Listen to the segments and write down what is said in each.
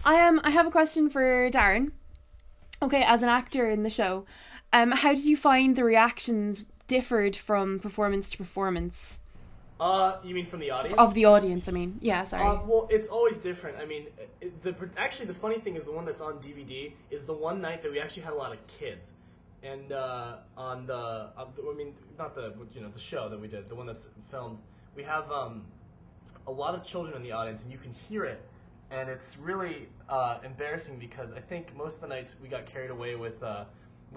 I have a question for Darren. Okay, as an actor in the show, how did you find the reactions differed from performance to performance? You mean from the audience? Of the audience, I mean. Yeah, sorry. Well, it's always different. I mean, actually, the funny thing is the one that's on DVD is the one night that we actually had a lot of kids, and on I mean, not the the show that we did, the one that's filmed, we have a lot of children in the audience, and you can hear it, and it's really embarrassing because I think most of the nights we got carried away with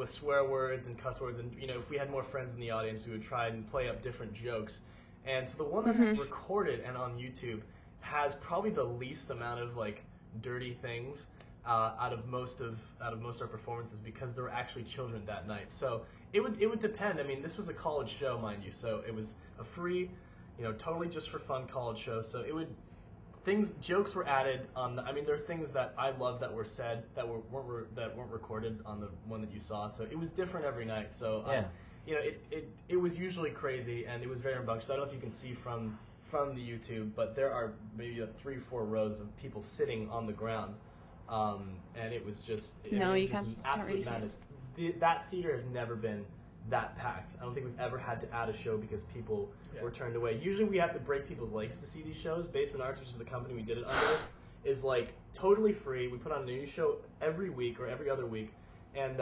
swear words and cuss words, and if we had more friends in the audience, we would try and play up different jokes. And so the one that's recorded and on YouTube has probably the least amount of like dirty things out of most of our performances because there were actually children that night. So it would depend. I mean, this was a college show, mind you, so it was a free, totally just for fun college show. So jokes were added on. I mean, there are things that I love that were said that weren't recorded on the one that you saw. So it was different every night. So yeah. It was usually crazy, and it was very rambunctious. I don't know if you can see from the YouTube, but there are maybe 3-4 rows of people sitting on the ground, and it was just you can't. Absolute madness. That theater has never been that packed. I don't think we've ever had to add a show because people were turned away. Usually we have to break people's legs to see these shows. Basement Arts, which is the company we did it under, is like totally free. We put on a new show every week or every other week, and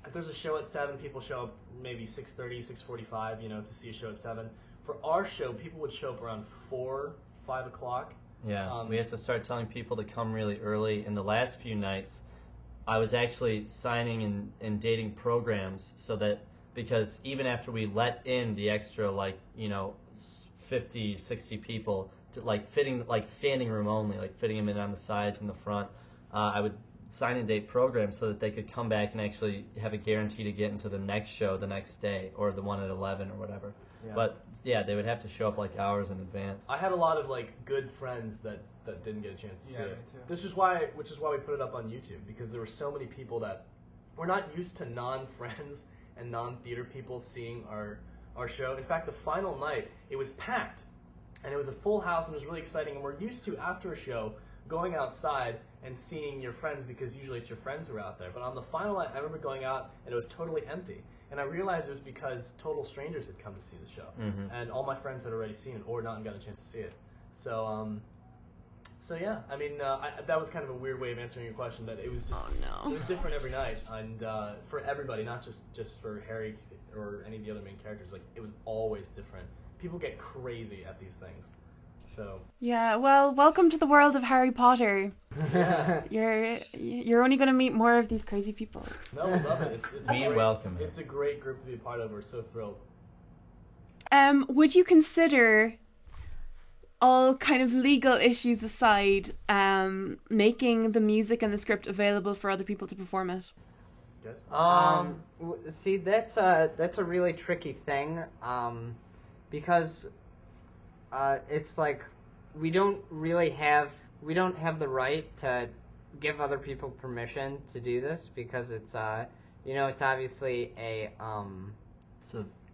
if there's a show at 7, people show up maybe 6:30, 6:45, to see a show at 7. For our show, people would show up around 4, 5 o'clock. Yeah, we had to start telling people to come really early. In the last few nights, I was actually signing and dating programs so that, because even after we let in the extra 50, 60 people, to fitting standing room only, fitting them in on the sides and the front, I would sign and date programs so that they could come back and actually have a guarantee to get into the next show the next day or the one at 11 or whatever. Yeah. But yeah, they would have to show up hours in advance. I had a lot of good friends that didn't get a chance to see it. Which is why we put it up on YouTube, because there were so many people that were not used to non-friends and non-theater people seeing our show. In fact, the final night, it was packed, and it was a full house, and it was really exciting. And we're used to, after a show, going outside and seeing your friends, because usually it's your friends who are out there. But on the final night, I remember going out and it was totally empty. And I realized it was because total strangers had come to see the show. Mm-hmm. And all my friends had already seen it or not gotten a chance to see it. So yeah, I mean, that was kind of a weird way of answering your question, that it was just, it was different every night. And for everybody, not just for Harry or any of the other main characters, it was always different. People get crazy at these things. So. Yeah, well, welcome to the world of Harry Potter. Yeah. You're only going to meet more of these crazy people. No, we love it. Welcome it. It's a great group to be a part of. We're so thrilled. Would you consider, all kind of legal issues aside, making the music and the script available for other people to perform it? Yes. See, that's a really tricky thing, because it's we don't have the right to give other people permission to do this, because it's it's obviously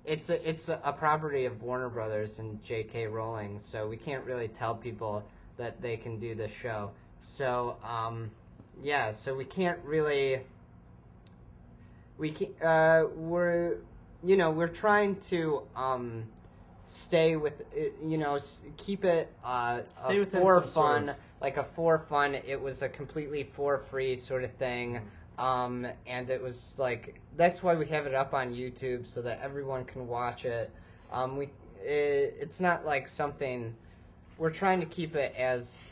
it's a property of Warner Brothers and J.K. Rowling, so we can't really tell people that they can do this show. So so we can't really. We're trying to stay with keep it for fun, a for fun. It was a completely for free sort of thing, and it was that's why we have it up on YouTube so that everyone can watch it. It's not something we're trying to keep it as.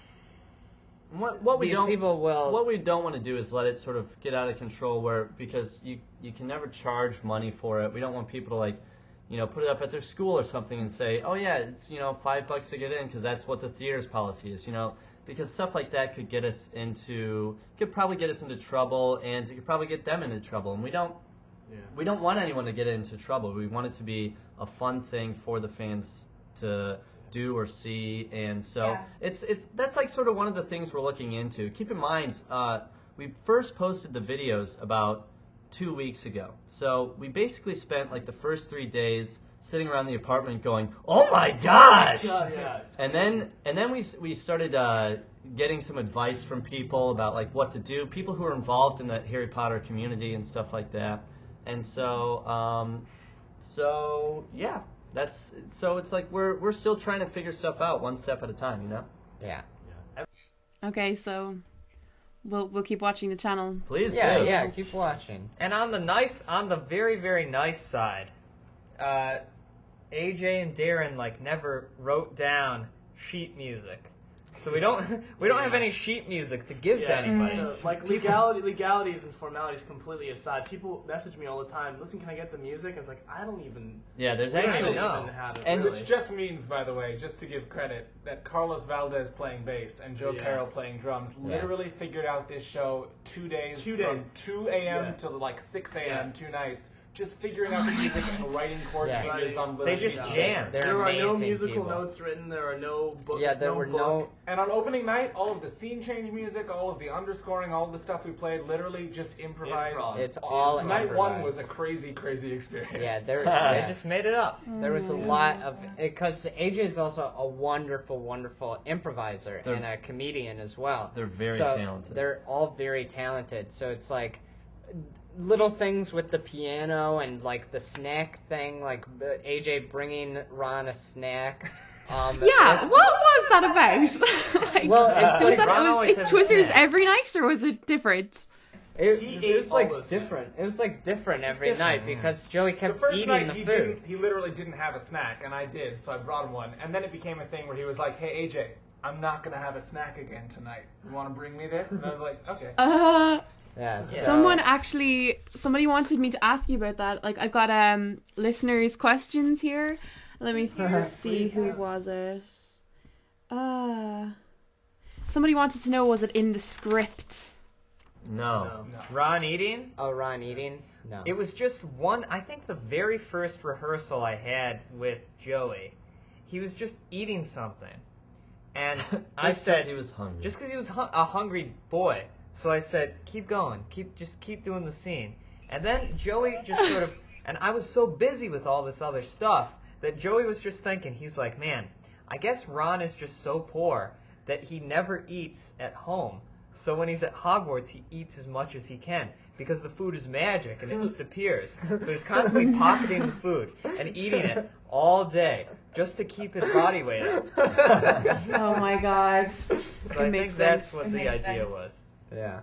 What we don't want to do is let it sort of get out of control, because you can never charge money for it. We don't want people to put it up at their school or something and say, oh yeah, it's $5 to get in because that's what the theater's policy is, because stuff like that could probably get us into trouble, and it could probably get them into trouble, and we don't want anyone to get into trouble. We want it to be a fun thing for the fans to do or see, and so that's sort of one of the things we're looking into. Keep in mind, we first posted the videos about 2 weeks ago, so we basically spent the first 3 days sitting around the apartment going, oh my gosh! Yeah, and then we started getting some advice from people about like what to do, people who are involved in the Harry Potter community and stuff like that. And so yeah, it's like we're still trying to figure stuff out one step at a time, you know? Yeah. Okay, so we'll keep watching the channel. Please yeah, keep watching. And on the very, very nice side, AJ and Darren like never wrote down sheet music. So we don't have any sheet music to give to anybody. So like legalities and formalities completely aside, people message me all the time. Listen, can I get the music? And it's like I don't even. Yeah, there's actually even have it. And which just means, by the way, just to give credit, that Carlos Valdez playing bass and Joe Carroll playing drums literally figured out this show 2 days. 2 days. From 2 a.m. to like 6 a.m. 2 nights. Just figuring out the music and writing chord changes on little They just jam. There are no musical notes written. There are no books. Yeah, there were no. And on opening night, all of the scene change music, all of the underscoring, all of the stuff we played, literally just improvised. It's all Night improvised. one was a crazy, crazy experience. Yeah, they just made it up. There was a lot of because AJ is also a wonderful, wonderful improviser and a comedian as well. They're very talented. They're all very talented. So it's like little things with the piano and like the snack thing, like AJ bringing Ron a snack. What was that about? Like, well, was it Twizzlers every night, or was it different? It was like different. It was like different every night because Joey kept eating the food. He literally didn't have a snack, and I did, so I brought him one. And then it became a thing where he was like, "Hey AJ, I'm not gonna have a snack again tonight. You want to bring me this?" And I was like, "Okay." Yeah. Somebody wanted me to ask you about that. Like, I got listeners' questions here. Let me see, who was it? Somebody wanted to know, was it in the script? No. Ron eating? Oh, Ron eating? No. It was just one. I think the very first rehearsal I had with Joey, he was just eating something, and I said he was hungry. Just because he was a hungry boy. So I said, keep going, keep doing the scene. And then Joey just sort of, and I was so busy with all this other stuff that Joey was just thinking, he's like, man, I guess Ron is just so poor that he never eats at home. So when he's at Hogwarts, he eats as much as he can because the food is magic and it just appears. So he's constantly pocketing the food and eating it all day just to keep his body weight up. Oh my gosh. So I think that's what the idea was. Yeah.